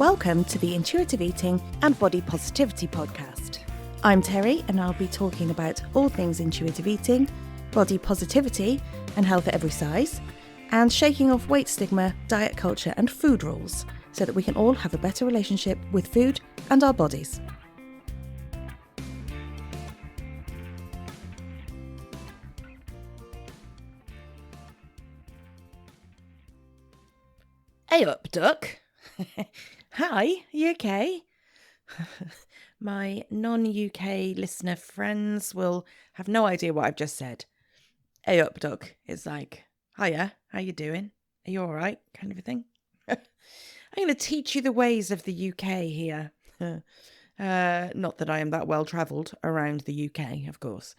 Welcome to the Intuitive Eating and Body Positivity podcast. I'm Terry and I'll be talking about all things intuitive eating, body positivity and health at every size, and shaking off weight stigma, diet culture and food rules so that we can all have a better relationship with food and our bodies. Hey up, duck. Hi, you okay? My non-UK listener friends will have no idea what I've just said. Hey up, duck. It's like, hiya, how you doing? Are you all right? Kind of a thing. I'm going to teach you the ways of the UK here. Not that I am that well travelled around the UK, of course.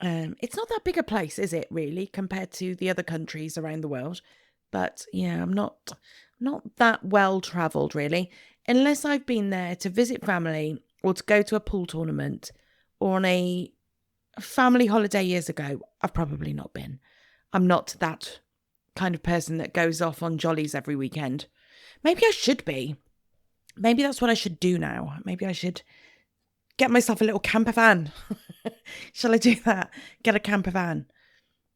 It's not that big a place, is it, really, compared to the other countries around the world? But yeah, I'm not that well travelled, really. Unless I've been there to visit family or to go to a pool tournament or on a family holiday years ago, I've probably not been. I'm not that kind of person that goes off on jollies every weekend. Maybe I should be. Maybe that's what I should do now. Maybe I should get myself a little camper van. Shall I do that? Get a camper van.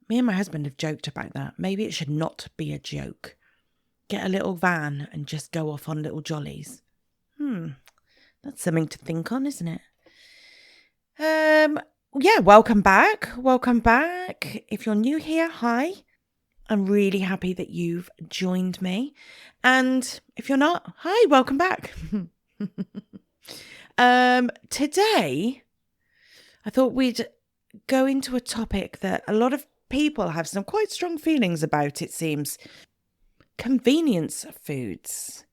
Me and my husband have joked about that. Maybe it should not be a joke. Get a little van and just go off on little jollies. That's something to think on, isn't it? Yeah, welcome back. Welcome back. If you're new here, hi. I'm really happy that you've joined me. And if you're not, hi, welcome back. Today, I thought we'd go into a topic that a lot of people have some quite strong feelings about, it seems. Convenience foods.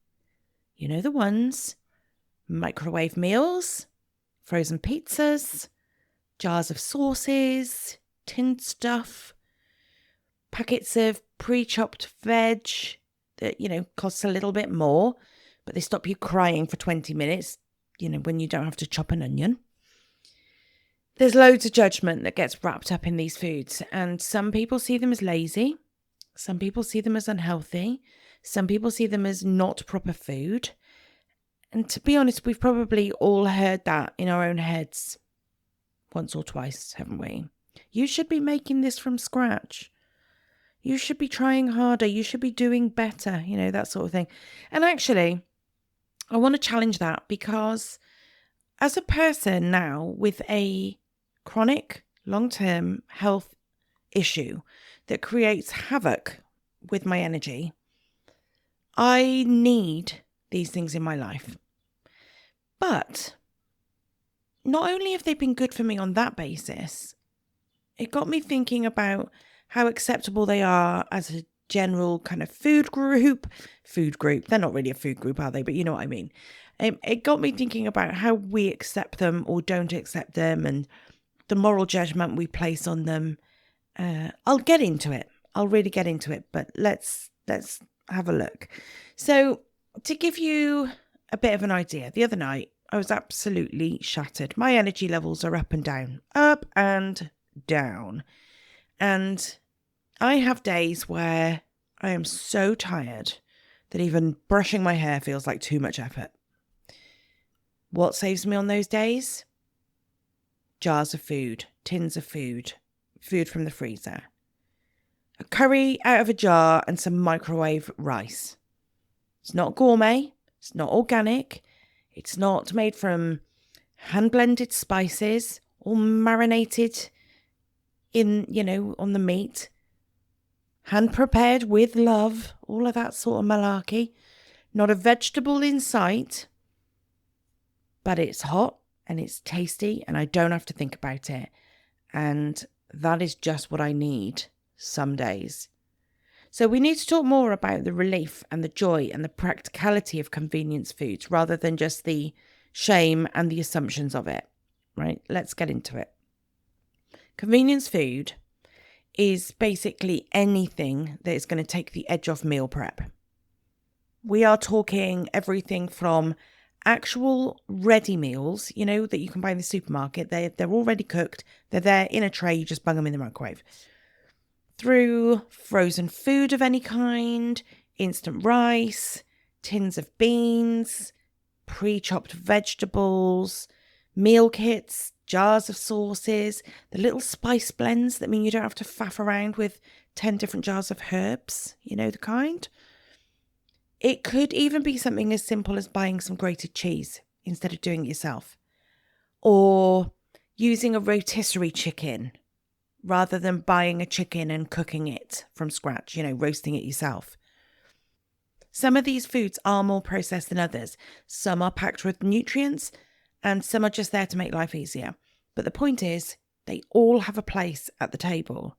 You know the ones. Microwave meals, frozen pizzas, jars of sauces, tinned stuff, packets of pre-chopped veg that, costs a little bit more, but they stop you crying for 20 minutes, when you don't have to chop an onion. There's loads of judgment that gets wrapped up in these foods, and some people see them as lazy. Some people see them as unhealthy. Some people see them as not proper food. And to be honest, we've probably all heard that in our own heads once or twice, haven't we? You should be making this from scratch. You should be trying harder. You should be doing better, that sort of thing. And actually, I want to challenge that because as a person now with a chronic long-term health issue that creates havoc with my energy, I need these things in my life. But not only have they been good for me on that basis, it got me thinking about how acceptable they are as a general kind of food group. They're not really a food group, are they? But you know what I mean. It got me thinking about how we accept them or don't accept them and the moral judgment we place on them. I'll get into it. I'll really get into it, but let's have a look. So to give you a bit of an idea, the other night I was absolutely shattered. My energy levels are up and down. And I have days where I am so tired that even brushing my hair feels like too much effort. What saves me on those days? Jars of food, tins of food from the freezer, a curry out of a jar and some microwave rice. It's not gourmet, it's not organic, it's not made from hand-blended spices or marinated in, on the meat. Hand-prepared with love, all of that sort of malarkey. Not a vegetable in sight, but it's hot and it's tasty and I don't have to think about it. And that is just what I need some days. So we need to talk more about the relief and the joy and the practicality of convenience foods rather than just the shame and the assumptions of it, right? Let's get into it. Convenience food is basically anything that is going to take the edge off meal prep. We are talking everything from actual ready meals, that you can buy in the supermarket. They're already cooked. They're there in a tray. You just bung them in the microwave. Through frozen food of any kind, instant rice, tins of beans, pre-chopped vegetables, meal kits, jars of sauces, the little spice blends that mean you don't have to faff around with 10 different jars of herbs, you know the kind. It could even be something as simple as buying some grated cheese instead of doing it yourself, or using a rotisserie chicken rather than buying a chicken and cooking it from scratch, roasting it yourself. Some of these foods are more processed than others. Some are packed with nutrients and some are just there to make life easier. But the point is, they all have a place at the table.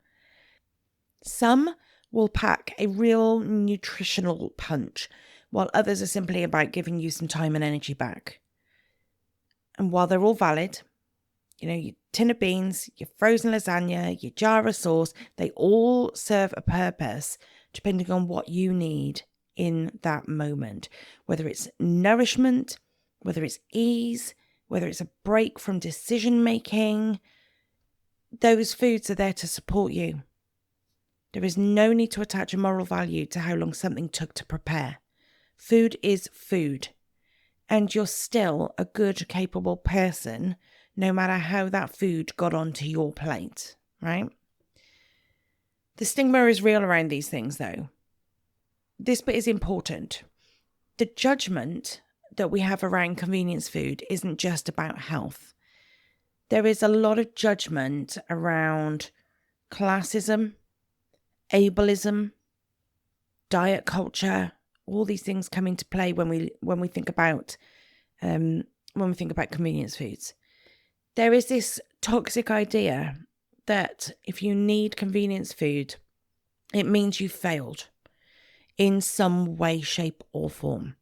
Some will pack a real nutritional punch, while others are simply about giving you some time and energy back. And while they're all valid, your tin of beans, your frozen lasagna, your jar of sauce, they all serve a purpose depending on what you need in that moment. Whether it's nourishment, whether it's ease, whether it's a break from decision making, those foods are there to support you. There is no need to attach a moral value to how long something took to prepare. Food is food, and you're still a good, capable person no matter how that food got onto your plate, right? The stigma is real around these things, though. This bit is important. The judgment that we have around convenience food isn't just about health. There is a lot of judgment around classism, ableism, diet culture. All these things come into play when we think about convenience foods. There is this toxic idea that if you need convenience food, it means you failed in some way, shape, or form.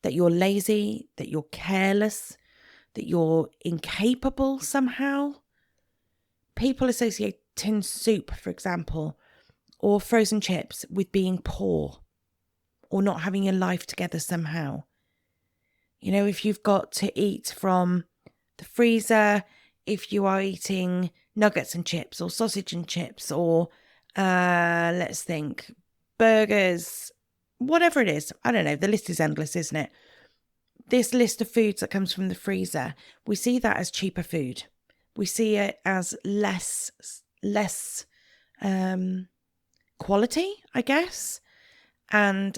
That you're lazy, that you're careless, that you're incapable somehow. People associate tin soup, for example, or frozen chips with being poor or not having your life together somehow. If you've got to eat from the freezer, if you are eating nuggets and chips or sausage and chips or let's think, burgers, whatever it is. I don't know. The list is endless, isn't it? This list of foods that comes from the freezer, we see that as cheaper food. We see it as less quality, I guess, and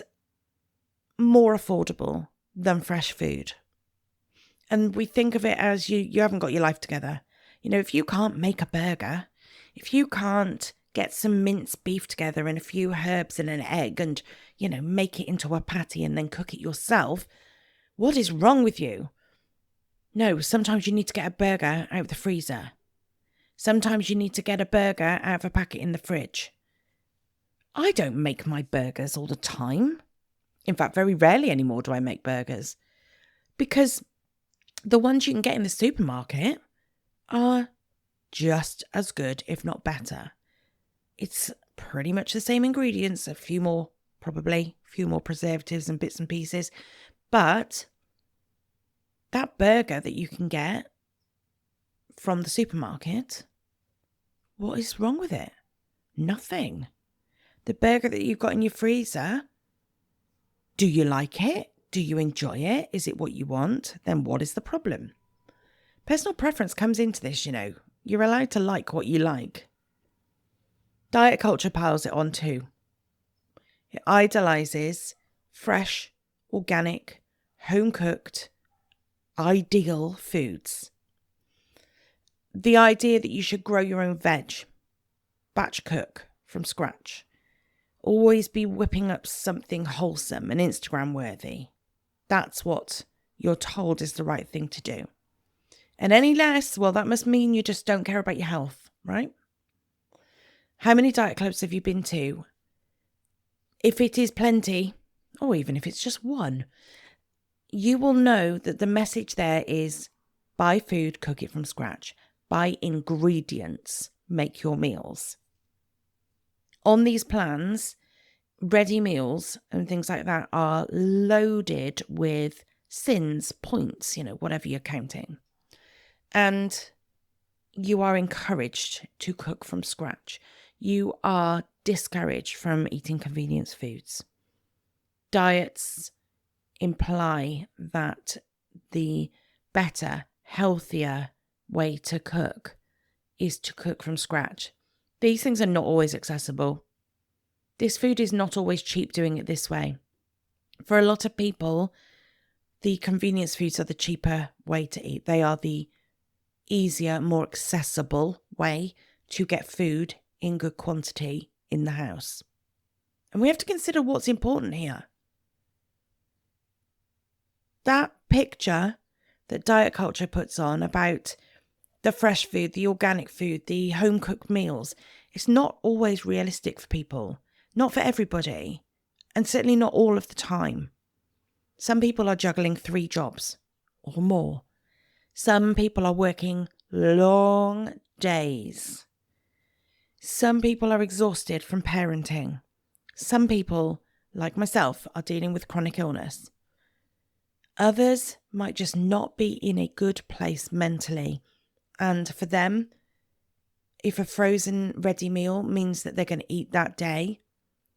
more affordable than fresh food. And we think of it as you haven't got your life together. If you can't make a burger, if you can't get some minced beef together and a few herbs and an egg and, make it into a patty and then cook it yourself, what is wrong with you? No, sometimes you need to get a burger out of the freezer. Sometimes you need to get a burger out of a packet in the fridge. I don't make my burgers all the time. In fact, very rarely anymore do I make burgers. Because the ones you can get in the supermarket are just as good, if not better. It's pretty much the same ingredients, a few more preservatives and bits and pieces. But that burger that you can get from the supermarket, what is wrong with it? Nothing. The burger that you've got in your freezer, do you like it? Do you enjoy it? Is it what you want? Then what is the problem? Personal preference comes into this, You're allowed to like what you like. Diet culture piles it on too. It idolizes fresh, organic, home-cooked, ideal foods. The idea that you should grow your own veg, batch cook from scratch, always be whipping up something wholesome and Instagram worthy. That's what you're told is the right thing to do. And any less, well, that must mean you just don't care about your health, right? How many diet clubs have you been to? If it is plenty, or even if it's just one, you will know that the message there is buy food, cook it from scratch. Buy ingredients, make your meals. On these plans, ready meals and things like that are loaded with sins, points, whatever you're counting. And you are encouraged to cook from scratch. You are discouraged from eating convenience foods. Diets imply that the better, healthier way to cook is to cook from scratch. These things are not always accessible. This food is not always cheap doing it this way. For a lot of people, the convenience foods are the cheaper way to eat. They are the easier, more accessible way to get food in good quantity in the house. And we have to consider what's important here. That picture that diet culture puts on about the fresh food, the organic food, the home-cooked meals, it's not always realistic for people. Not for everybody. And certainly not all of the time. Some people are juggling 3 jobs or more. Some people are working long days. Some people are exhausted from parenting. Some people, like myself, are dealing with chronic illness. Others might just not be in a good place mentally. And for them, if a frozen ready meal means that they're going to eat that day,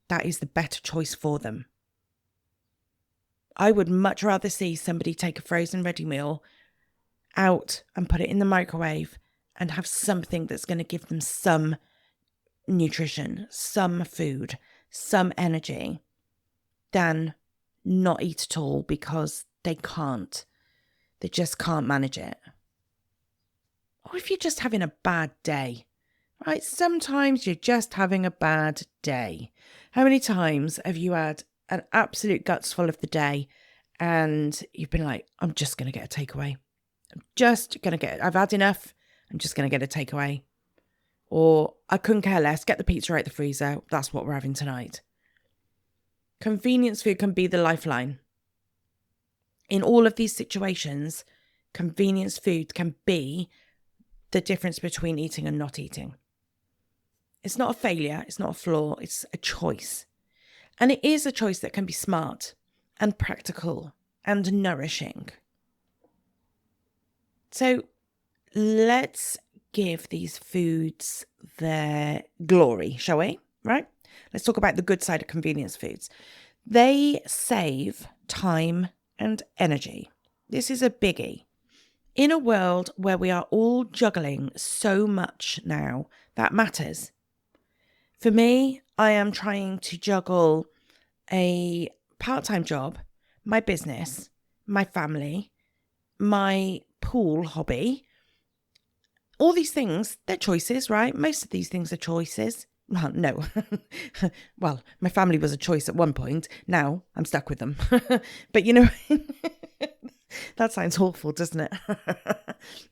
that is the better choice for them. I would much rather see somebody take a frozen ready meal out and put it in the microwave and have something that's going to give them some nutrition, some food, some energy, than not eat at all because they can't. They just can't manage it. Or if you're just having a bad day, right? Sometimes you're just having a bad day. How many times have you had an absolute guts full of the day and you've been like, I'm just going to get a takeaway. I've had enough. I'm just going to get a takeaway. Or I couldn't care less. Get the pizza out the freezer. That's what we're having tonight. Convenience food can be the lifeline. In all of these situations, convenience food can be the difference between eating and not eating. It's not a failure. It's not a flaw. It's a choice. And it is a choice that can be smart and practical and nourishing. So let's give these foods their glory, shall we? Right? Let's talk about the good side of convenience foods. They save time and energy. This is a biggie. In a world where we are all juggling so much now, that matters. For me, I am trying to juggle a part-time job, my business, my family, my pool hobby. All these things, they're choices, right? Most of these things are choices. Well, no. Well, my family was a choice at one point. Now I'm stuck with them. But you know, that sounds awful, doesn't it?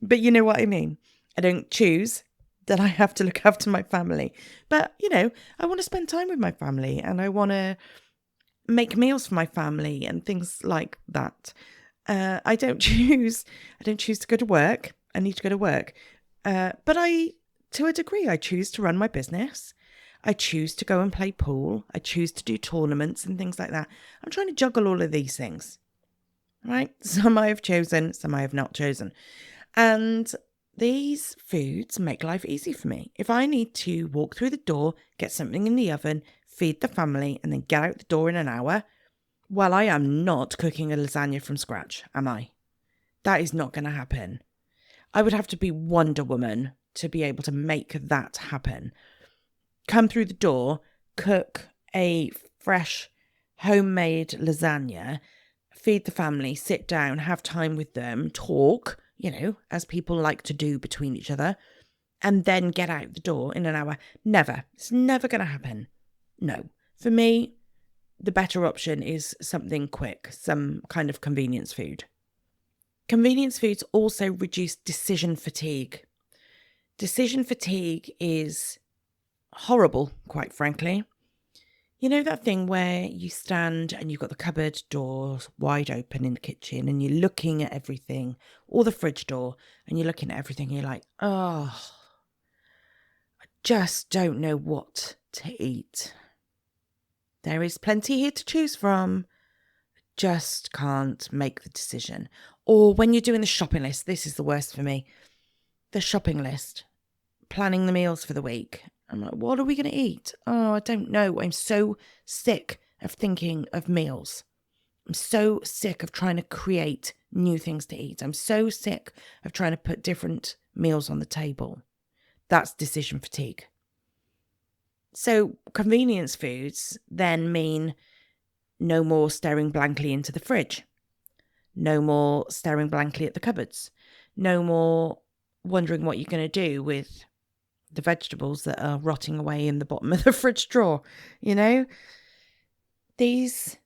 But you know what I mean. I don't choose that I have to look after my family. But, you know, I want to spend time with my family and I want to make meals for my family and things like that. I don't choose to go to work. I need to go to work. But to a degree, I choose to run my business. I choose to go and play pool. I choose to do tournaments and things like that. I'm trying to juggle all of these things, right? Some I have chosen, some I have not chosen. And these foods make life easy for me. If I need to walk through the door, get something in the oven, feed the family, and then get out the door in an hour, well, I am not cooking a lasagna from scratch, am I? That is not going to happen. I would have to be Wonder Woman to be able to make that happen. Come through the door, cook a fresh homemade lasagna, feed the family, sit down, have time with them, talk, you know, as people like to do between each other, and then get out the door in an hour. Never. It's never going to happen. No. For me, the better option is something quick, some kind of convenience food. Convenience foods also reduce decision fatigue. Decision fatigue is horrible, quite frankly. You know that thing where you stand and you've got the cupboard doors wide open in the kitchen and you're looking at everything, or the fridge door, and you're looking at everything and you're like, oh, I just don't know what to eat. There is plenty here to choose from. Just can't make the decision. Or when you're doing the shopping list, this is the worst for me. The shopping list, planning the meals for the week. I'm like, what are we going to eat? Oh, I don't know. I'm so sick of thinking of meals. I'm so sick of trying to create new things to eat. I'm so sick of trying to put different meals on the table. That's decision fatigue. So convenience foods then mean no more staring blankly into the fridge. No more staring blankly at the cupboards. No more wondering what you're going to do with the vegetables that are rotting away in the bottom of the fridge drawer. You know, these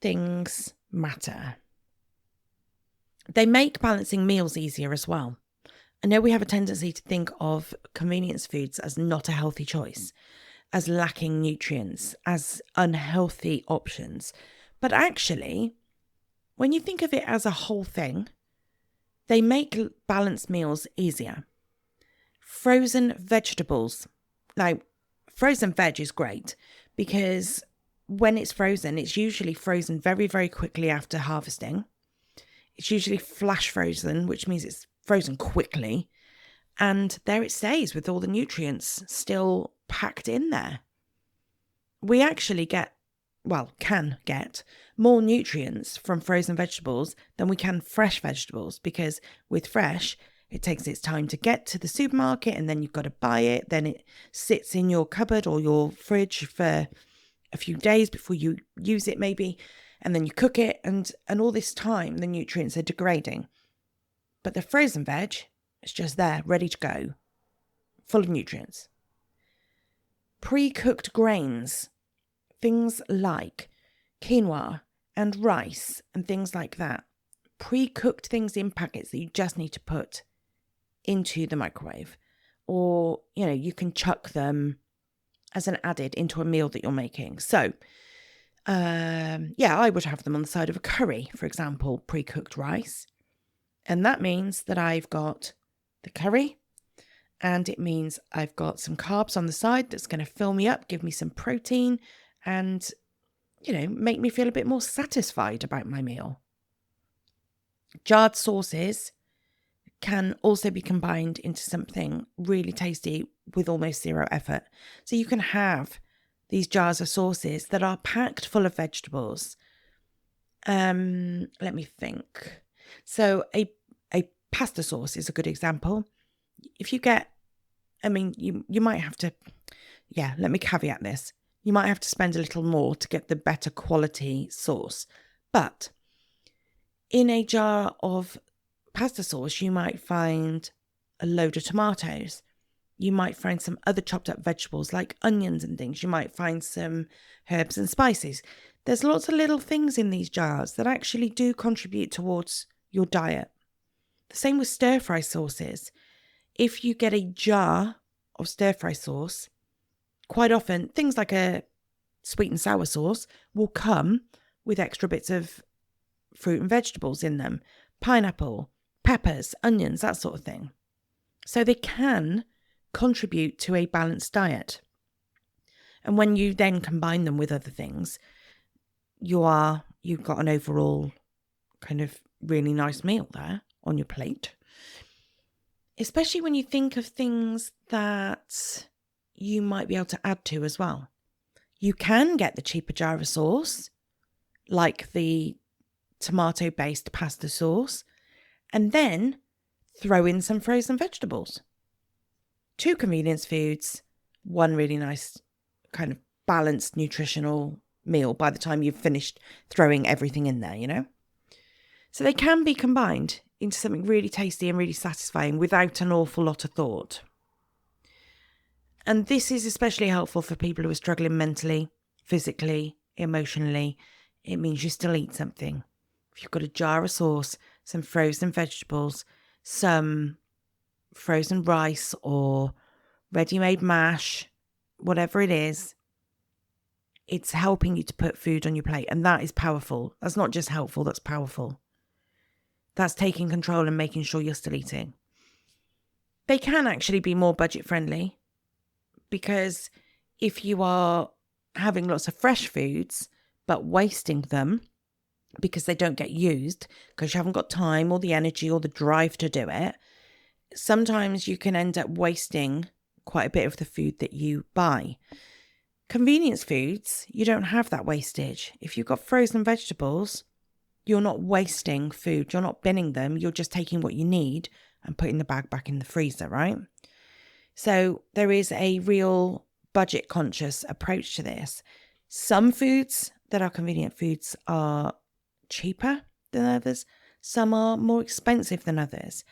things matter. They make balancing meals easier as well. I know we have a tendency to think of convenience foods as not a healthy choice, as lacking nutrients, as unhealthy options. But actually, when you think of it as a whole thing, they make balanced meals easier. Frozen vegetables. Now, frozen veg is great because when it's frozen, it's usually frozen very, very quickly after harvesting. It's usually flash frozen, which means it's frozen quickly. And there it stays with all the nutrients still packed in there. We actually can get more nutrients from frozen vegetables than we can fresh vegetables, because with fresh, it takes its time to get to the supermarket and then you've got to buy it. Then it sits in your cupboard or your fridge for a few days before you use it maybe. And then you cook it and all this time the nutrients are degrading. But the frozen veg is just there, ready to go, full of nutrients. Pre-cooked grains, things like quinoa and rice and things like that. Pre-cooked things in packets that you just need to put into the microwave. Or, you can chuck them as an added into a meal that you're making. So, I would have them on the side of a curry, for example, pre-cooked rice. And that means that I've got the curry and it means I've got some carbs on the side that's going to fill me up, give me some protein and, make me feel a bit more satisfied about my meal. Jarred sauces can also be combined into something really tasty with almost zero effort. So you can have these jars of sauces that are packed full of vegetables. Let me think. So a pasta sauce is a good example. If you get, you might have to, let me caveat this. You might have to spend a little more to get the better quality sauce. But in a jar of pasta sauce, you might find a load of tomatoes. You might find some other chopped up vegetables like onions and things. You might find some herbs and spices. There's lots of little things in these jars that actually do contribute towards your diet. The same with stir fry sauces. If you get a jar of stir fry sauce, quite often things like a sweet and sour sauce will come with extra bits of fruit and vegetables in them. Pineapple, peppers, onions, that sort of thing. So they can contribute to a balanced diet. And when you then combine them with other things, you've got an overall kind of really nice meal there on your plate. Especially when you think of things that you might be able to add to as well. You can get the cheaper jar of sauce, like the tomato-based pasta sauce, and then throw in some frozen vegetables. 2 convenience foods, 1 really nice kind of balanced nutritional meal by the time you've finished throwing everything in there, So they can be combined into something really tasty and really satisfying without an awful lot of thought. And this is especially helpful for people who are struggling mentally, physically, emotionally. It means you still eat something. If you've got a jar of sauce, some frozen vegetables, some frozen rice or ready-made mash, whatever it is, it's helping you to put food on your plate. And that is powerful. That's not just helpful, that's powerful. That's taking control and making sure you're still eating. They can actually be more budget friendly because if you are having lots of fresh foods but wasting them because they don't get used because you haven't got time or the energy or the drive to do it, sometimes you can end up wasting quite a bit of the food that you buy. Convenience foods, you don't have that wastage. If you've got frozen vegetables, You're not wasting food. You're not binning them. You're just taking what you need and putting the bag back in the freezer, right? So there is a real budget conscious approach to this. Some foods that are convenient foods are cheaper than others. Some are more expensive than others.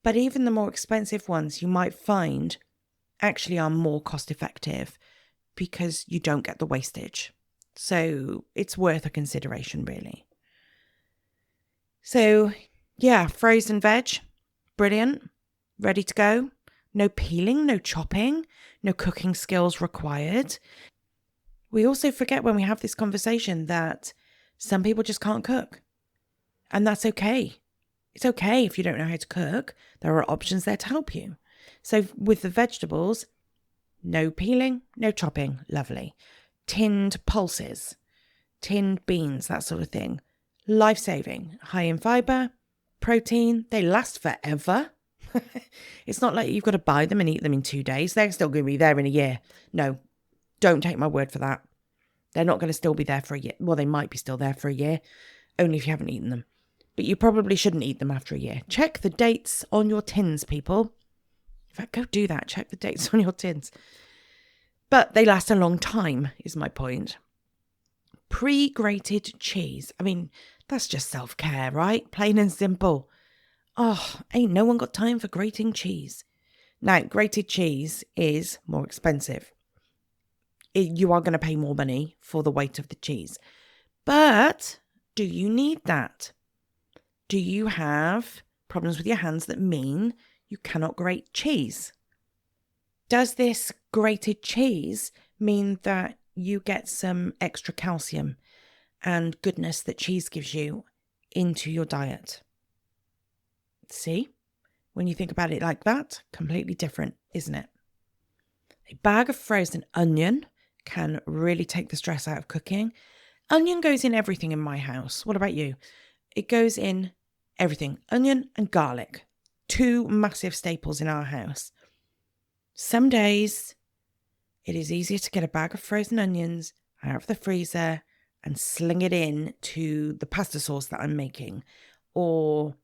But even the more expensive ones you might find actually are more cost effective because you don't get the wastage. So it's worth a consideration, really. So yeah, frozen veg, brilliant, ready to go. No peeling, no chopping, no cooking skills required. We also forget when we have this conversation that some people just can't cook. And that's okay. It's okay if you don't know how to cook. There are options there to help you. So with the vegetables, no peeling, no chopping. Lovely. Tinned pulses, tinned beans, that sort of thing. Life-saving, high in fibre, protein. They last forever. It's not like you've got to buy them and eat them in 2 days. They're still going to be there in a year. No, don't take my word for that. They're not going to still be there for a year. Well, they might be still there for a year, only if you haven't eaten them. But you probably shouldn't eat them after a year. Check the dates on your tins, people. In fact, go do that. Check the dates on your tins. But they last a long time, is my point. Pre-grated cheese. I mean, that's just self-care, right? Plain and simple. Oh, ain't no one got time for grating cheese. Now, grated cheese is more expensive. You are going to pay more money for the weight of the cheese. But do you need that? Do you have problems with your hands that mean you cannot grate cheese? Does this grated cheese mean that you get some extra calcium and goodness that cheese gives you into your diet? See, when you think about it like that, completely different, isn't it? A bag of frozen onion can really take the stress out of cooking. Onion goes in everything in my house. What about you? It goes in everything. Onion and garlic, 2 massive staples in our house. Some days it is easier to get a bag of frozen onions out of the freezer and sling it in to the pasta sauce that I'm making. Or,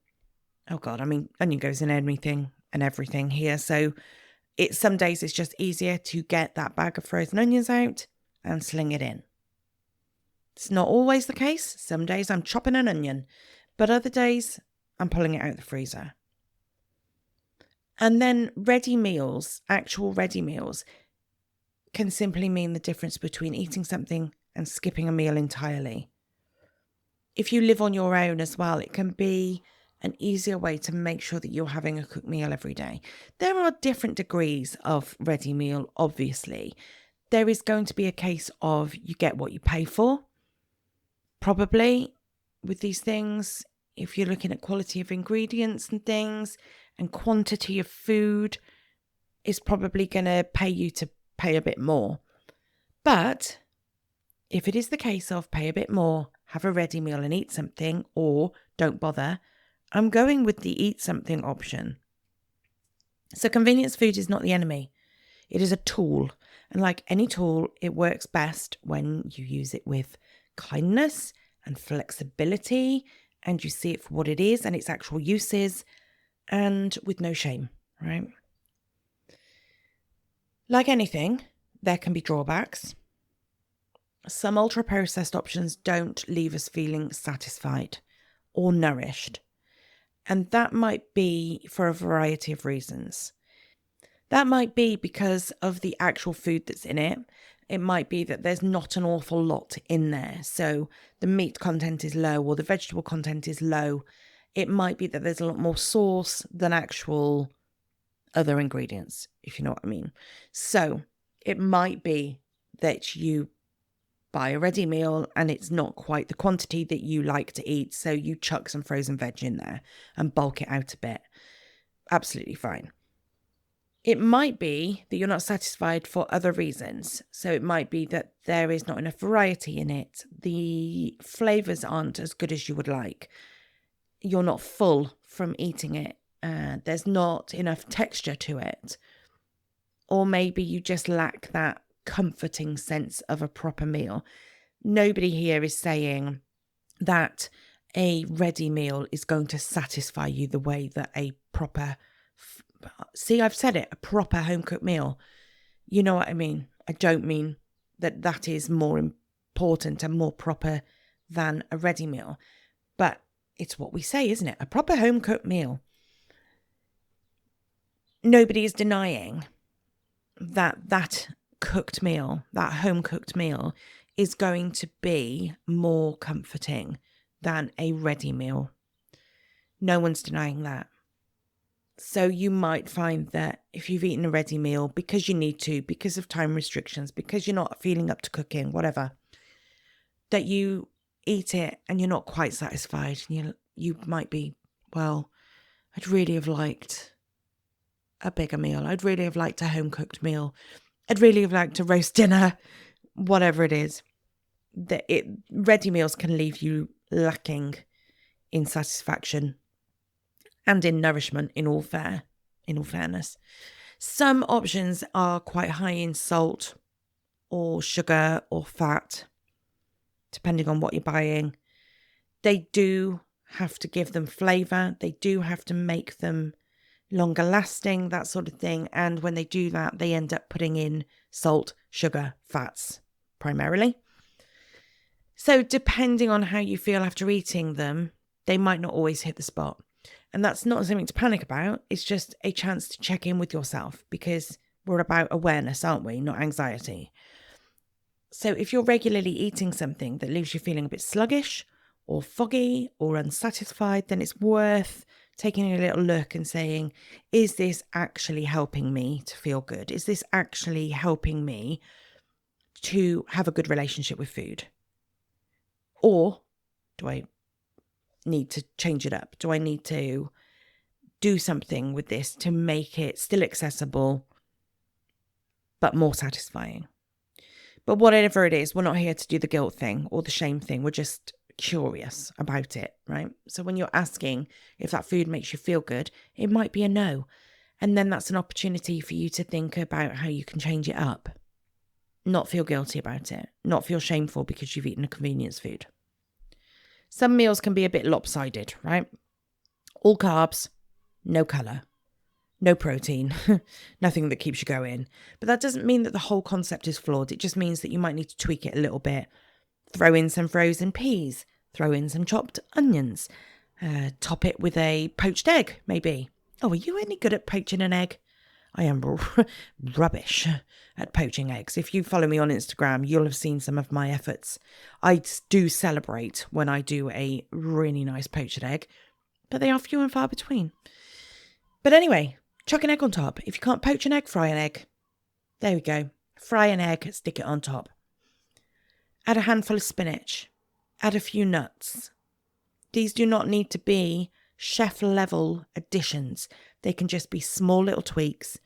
oh God, I mean, onion goes in anything and everything here. So some days it's just easier to get that bag of frozen onions out and sling it in. It's not always the case. Some days I'm chopping an onion, but other days I'm pulling it out of the freezer. And then ready meals, actual ready meals, can simply mean the difference between eating something and skipping a meal entirely. If you live on your own as well, it can be an easier way to make sure that you're having a cooked meal every day. There are different degrees of ready meal, obviously. There is going to be a case of you get what you pay for. Probably with these things, if you're looking at quality of ingredients and things and quantity of food, is probably going to pay you to pay a bit more. But if it is the case of pay a bit more, have a ready meal and eat something, or don't bother, I'm going with the eat something option. So convenience food is not the enemy. It is a tool. And like any tool, it works best when you use it with kindness and flexibility, and you see it for what it is and its actual uses, and with no shame, right? Like anything, there can be drawbacks. Some ultra-processed options don't leave us feeling satisfied or nourished. And that might be for a variety of reasons. That might be because of the actual food that's in it. It might be that there's not an awful lot in there. So the meat content is low or the vegetable content is low. It might be that there's a lot more sauce than actual other ingredients, if you know what I mean. So it might be that you buy a ready meal and it's not quite the quantity that you like to eat. So you chuck some frozen veg in there and bulk it out a bit. Absolutely fine. It might be that you're not satisfied for other reasons. So it might be that there is not enough variety in it. The flavors aren't as good as you would like. You're not full from eating it. There's not enough texture to it. Or maybe you just lack that comforting sense of a proper meal. Nobody here is saying that a ready meal is going to satisfy you the way that a proper, see, I've said it, a proper home cooked meal. You know what I mean? I don't mean that is more important and more proper than a ready meal, but it's what we say, isn't it? A proper home cooked meal. Nobody is denying that cooked meal, that home cooked meal, is going to be more comforting than a ready meal. No one's denying that. So you might find that if you've eaten a ready meal because you need to, because of time restrictions, because you're not feeling up to cooking, whatever, that you eat it and you're not quite satisfied. And you might be, well, I'd really have liked a bigger meal. I'd really have liked a home cooked meal. I'd really have liked a roast dinner, whatever it is. Ready meals can leave you lacking in satisfaction and in nourishment, in all fairness. Some options are quite high in salt or sugar or fat, depending on what you're buying. They do have to give them flavour. They do have to make them longer lasting, that sort of thing. And when they do that, they end up putting in salt, sugar, fats, primarily. So depending on how you feel after eating them, they might not always hit the spot. And that's not something to panic about. It's just a chance to check in with yourself, because we're about awareness, aren't we? Not anxiety. So if you're regularly eating something that leaves you feeling a bit sluggish or foggy or unsatisfied, then it's worth taking a little look and saying, is this actually helping me to feel good? Is this actually helping me to have a good relationship with food? Or do I need to change it up? Do I need to do something with this to make it still accessible but more satisfying? But whatever it is, we're not here to do the guilt thing or the shame thing. We're just curious about it, right? So when you're asking if that food makes you feel good, it might be a no. And then that's an opportunity for you to think about how you can change it up. Not feel guilty about it. Not feel shameful because you've eaten a convenience food. Some meals can be a bit lopsided, right? All carbs, no colour, no protein, nothing that keeps you going. But that doesn't mean that the whole concept is flawed. It just means that you might need to tweak it a little bit. Throw in some frozen peas, throw in some chopped onions, top it with a poached egg, maybe. Oh, are you any good at poaching an egg? I am rubbish at poaching eggs. If you follow me on Instagram, you'll have seen some of my efforts. I do celebrate when I do a really nice poached egg, but they are few and far between. But anyway, chuck an egg on top. If you can't poach an egg, fry an egg. There we go. Fry an egg, stick it on top. Add a handful of spinach. Add a few nuts. These do not need to be chef-level additions. They can just be small little tweaks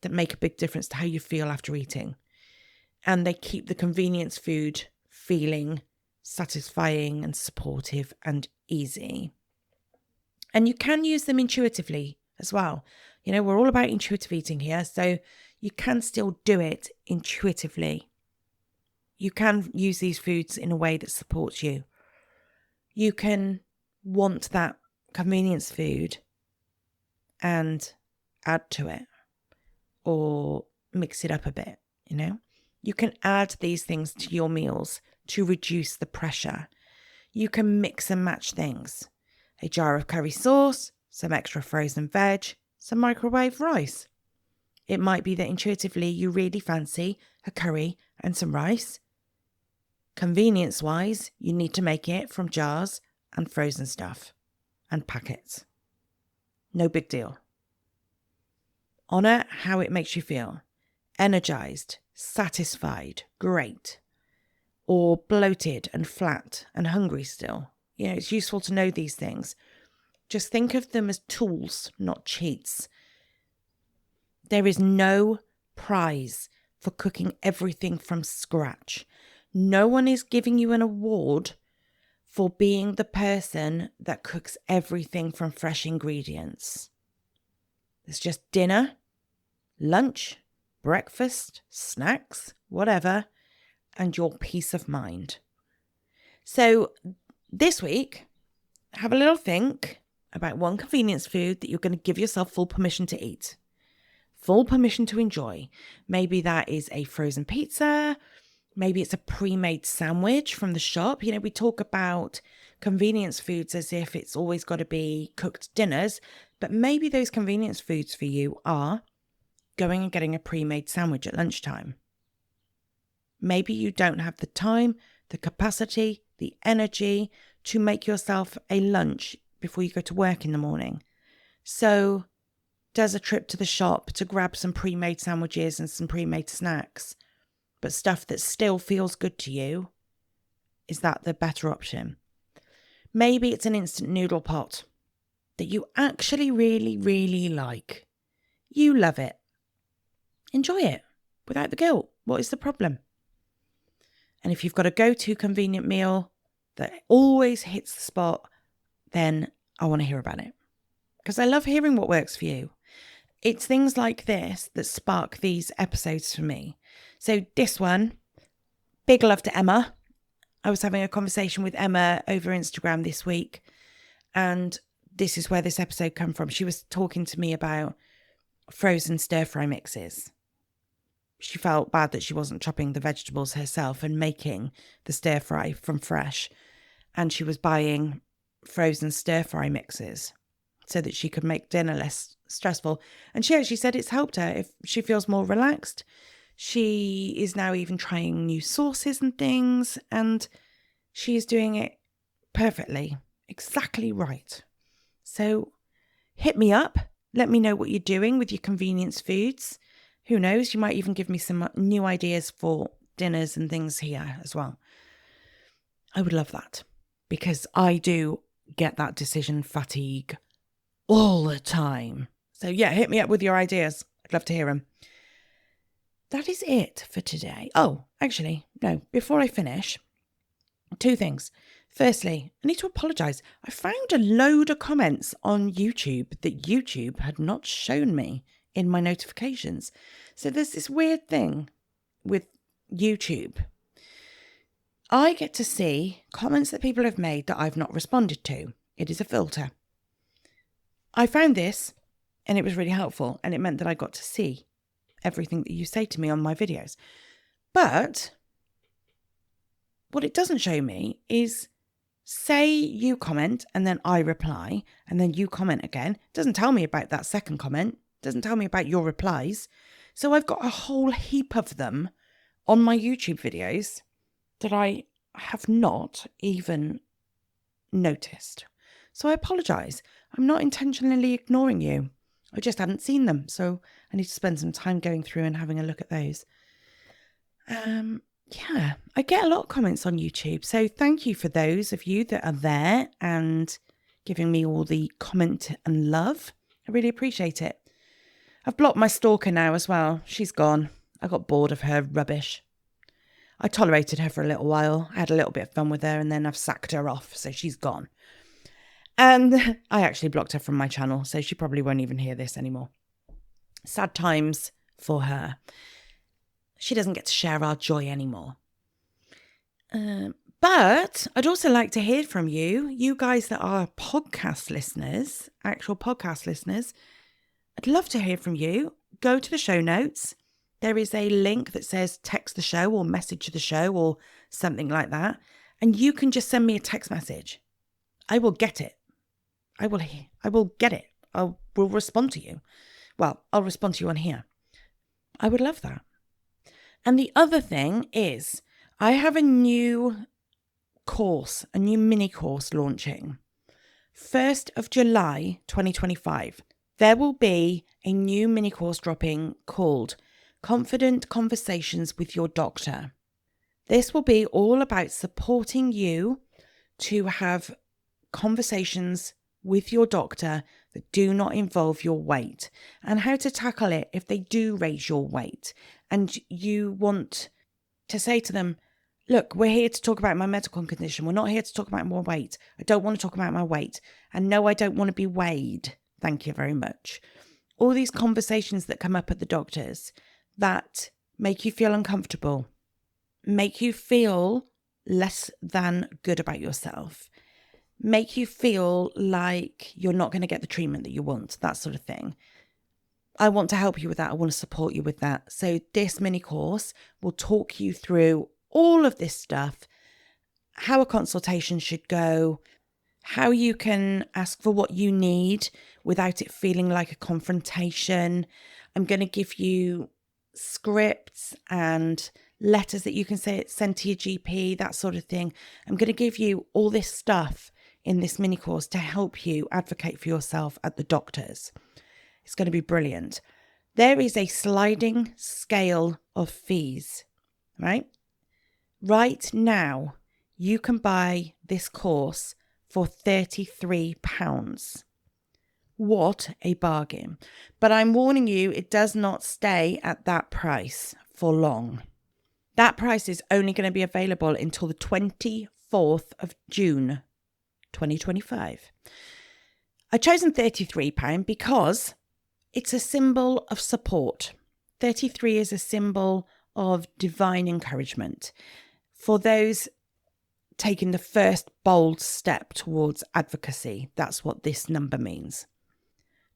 that make a big difference to how you feel after eating. And they keep the convenience food feeling satisfying and supportive and easy. And you can use them intuitively as well. You know, we're all about intuitive eating here, so you can still do it intuitively. You can use these foods in a way that supports you. You can want that convenience food and add to it or mix it up a bit, you know. You can add these things to your meals to reduce the pressure. You can mix and match things. A jar of curry sauce, some extra frozen veg, some microwave rice. It might be that intuitively you really fancy a curry and some rice. Convenience-wise, you need to make it from jars and frozen stuff and packets. No big deal. Honour how it makes you feel. Energized, satisfied, great. Or bloated and flat and hungry still. You know, it's useful to know these things. Just think of them as tools, not cheats. There is no prize for cooking everything from scratch. No one is giving you an award for being the person that cooks everything from fresh ingredients. It's just dinner, lunch, breakfast, snacks, whatever, and your peace of mind. So this week, have a little think about one convenience food that you're going to give yourself full permission to eat, full permission to enjoy. Maybe that is a frozen pizza. Maybe it's a pre-made sandwich from the shop. You know, we talk about convenience foods as if it's always got to be cooked dinners, but maybe those convenience foods for you are going and getting a pre-made sandwich at lunchtime. Maybe you don't have the time, the capacity, the energy to make yourself a lunch before you go to work in the morning. So does a trip to the shop to grab some pre-made sandwiches and some pre-made snacks, but stuff that still feels good to you, is that the better option? Maybe it's an instant noodle pot that you actually really, really like. You love it. Enjoy it without the guilt. What is the problem? And if you've got a go-to convenient meal that always hits the spot, then I want to hear about it. Because I love hearing what works for you. It's things like this that spark these episodes for me. So this one, big love to Emma. I was having a conversation with Emma over Instagram this week, and this is where this episode came from. She was talking to me about frozen stir-fry mixes. She felt bad that she wasn't chopping the vegetables herself and making the stir-fry from fresh. And she was buying frozen stir-fry mixes so that she could make dinner less stressful. And she actually said it's helped her. If she feels more relaxed, she is now even trying new sauces and things, and she is doing it perfectly, exactly right. So hit me up. Let me know what you're doing with your convenience foods. Who knows, you might even give me some new ideas for dinners and things here as well. I would love that, because I do get that decision fatigue all the time. So yeah, hit me up with your ideas. I'd love to hear them. That is it for today. Oh, actually, no, before I finish, two things. Firstly, I need to apologise. I found a load of comments on YouTube that YouTube had not shown me in my notifications. So there's this weird thing with YouTube. I get to see comments that people have made that I've not responded to. It is a filter. I found this and it was really helpful, and it meant that I got to see everything that you say to me on my videos. But what it doesn't show me is, say you comment and then I reply and then you comment again. It doesn't tell me about that second comment. It doesn't tell me about your replies. So I've got a whole heap of them on my YouTube videos that I have not even noticed. So I apologise. I'm not intentionally ignoring you. I just hadn't seen them. So I need to spend some time going through and having a look at those. Yeah, I get a lot of comments on YouTube. So thank you for those of you that are there and giving me all the comment and love. I really appreciate it. I've blocked my stalker now as well. She's gone. I got bored of her rubbish. I tolerated her for a little while. I had a little bit of fun with her, and then I've sacked her off. So she's gone. And I actually blocked her from my channel. So she probably won't even hear this anymore. Sad times for her. She doesn't get to share our joy anymore. But I'd also like to hear from you, you guys that are podcast listeners, actual podcast listeners. I'd love to hear from you. Go to the show notes. There is a link that says text the show or message the show or something like that. And you can just send me a text message. I will get it. I will get it. I will respond to you. Well, I'll respond to you on here. I would love that. And the other thing is, I have a new course, a new mini course launching. 1st of July, 2025. There will be a new mini course dropping called Confident Conversations with Your Doctor. This will be all about supporting you to have conversations with your doctor that do not involve your weight, and how to tackle it if they do raise your weight and you want to say to them, look, we're here to talk about my medical condition. We're not here to talk about my weight. I don't want to talk about my weight. And no, I don't want to be weighed. Thank you very much. All these conversations that come up at the doctors that make you feel uncomfortable, make you feel less than good about yourself, make you feel like you're not going to get the treatment that you want, that sort of thing. I want to help you with that. I want to support you with that. So this mini course will talk you through all of this stuff, how a consultation should go, how you can ask for what you need without it feeling like a confrontation. I'm going to give you scripts and letters that you can send to your GP, that sort of thing. I'm going to give you all this stuff in this mini course to help you advocate for yourself at the doctors. It's going to be brilliant. There is a sliding scale of fees, right? Right now, you can buy this course for £33. What a bargain. But I'm warning you, it does not stay at that price for long. That price is only going to be available until the 24th of June, 2025. I've chosen £33 because it's a symbol of support. 33 is a symbol of divine encouragement for those taking the first bold step towards advocacy. That's what this number means.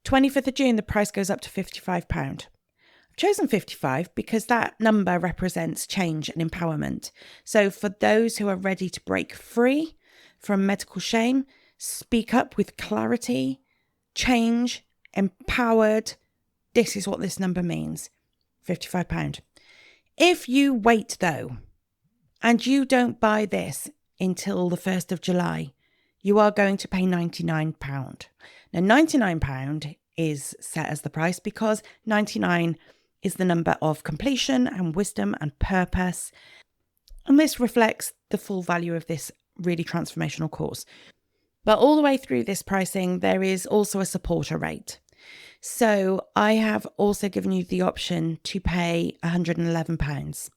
25th of June, the price goes up to £55. I've chosen 55 because that number represents change and empowerment. So for those who are ready to break free from medical shame, speak up with clarity, change, empowered, this is what this number means, £55. If you wait though, and you don't buy this until the 1st of July, you are going to pay £99. Now, £99 is set as the price because 99 is the number of completion and wisdom and purpose. And this reflects the full value of this really transformational course. But all the way through this pricing, there is also a supporter rate. So I have also given you the option to pay £111.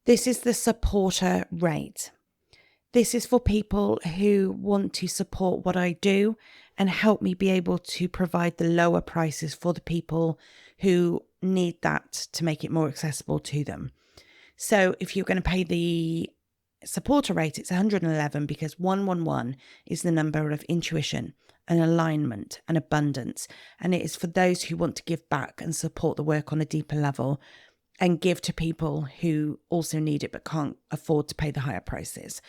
This is the supporter rate. This is for people who want to support what I do and help me be able to provide the lower prices for the people who need that to make it more accessible to them. So if you're going to pay the supporter rate, it's 111 because 111 is the number of intuition and alignment and abundance. And it is for those who want to give back and support the work on a deeper level and give to people who also need it but can't afford to pay the higher prices.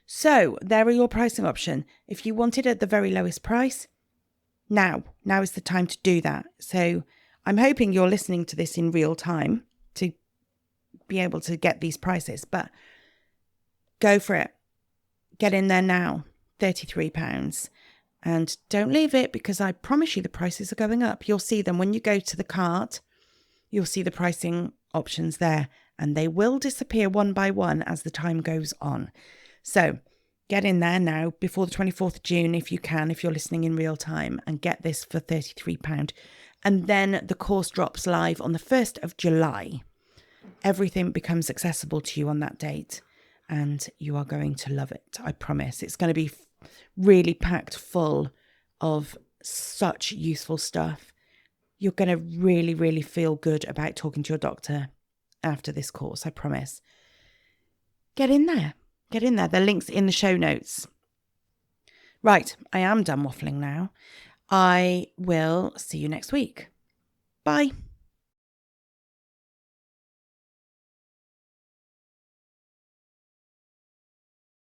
So there are your pricing option. If you want it at the very lowest price, now is the time to do that. So I'm hoping you're listening to this in real time to be able to get these prices, but go for it. Get in there now, £33. And don't leave it because I promise you the prices are going up. You'll see them when you go to the cart. You'll see the pricing options there and they will disappear one by one as the time goes on. So get in there now before the 24th of June if you can, if you're listening in real time, and get this for £33. And then the course drops live on the 1st of July. Everything becomes accessible to you on that date and you are going to love it. I promise. It's going to be really packed full of such useful stuff. You're going to really, really feel good about talking to your doctor after this course. I promise. Get in there. Get in there. The link's in the show notes. Right. I am done waffling now. I will see you next week. Bye.